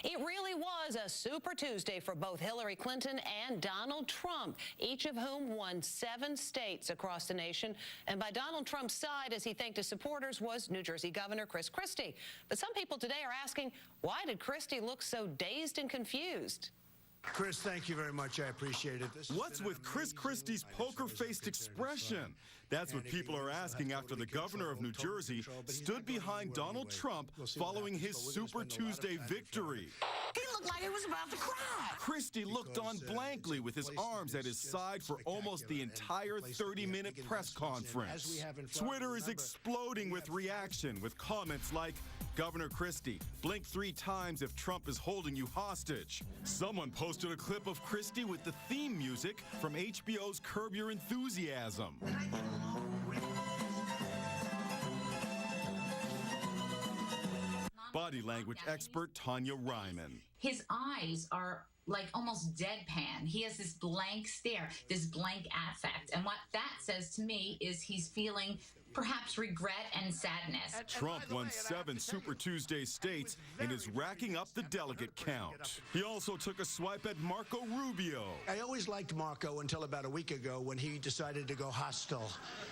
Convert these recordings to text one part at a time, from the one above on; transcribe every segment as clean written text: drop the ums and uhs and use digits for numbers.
It really was a Super Tuesday for both Hillary Clinton and Donald Trump, each of whom won 7 states across the nation. And by Donald Trump's side, as he thanked his supporters, was New Jersey Governor Christie. But some people today are asking, why did Christie look so dazed and confused? Chris, thank you very much. I appreciate it. What's with Christie's poker-faced expression? That's what people are asking after the governor of New Jersey stood behind Donald Trump following his Super Tuesday victory. He looked like he was about to cry. Christie looked on blankly with his arms at his side for almost the entire 30-minute press conference. Twitter is exploding with reaction, with comments like, "Governor Christie, blink 3 times if Trump is holding you hostage." Someone posted a clip of Christie with the theme music from HBO's Curb Your Enthusiasm. Body language expert Tonya Reiman. His eyes are like almost deadpan. He has this blank stare, this blank affect. And what that says to me is he's feeling perhaps regret and sadness. Trump won 7 Super Tuesday states and is racking up the delegate count. He also took a swipe at Marco Rubio. I always liked Marco until about a week ago when he decided to go hostile.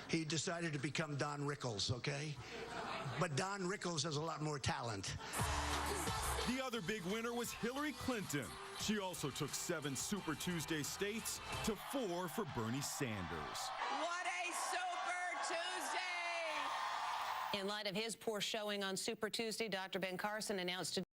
He decided to become Don Rickles, okay? But Don Rickles has a lot more talent. The other big winner was Hillary Clinton. She also took 7 Super Tuesday states to 4 for Bernie Sanders. What a Super Tuesday! In light of his poor showing on Super Tuesday, Dr. Ben Carson announced today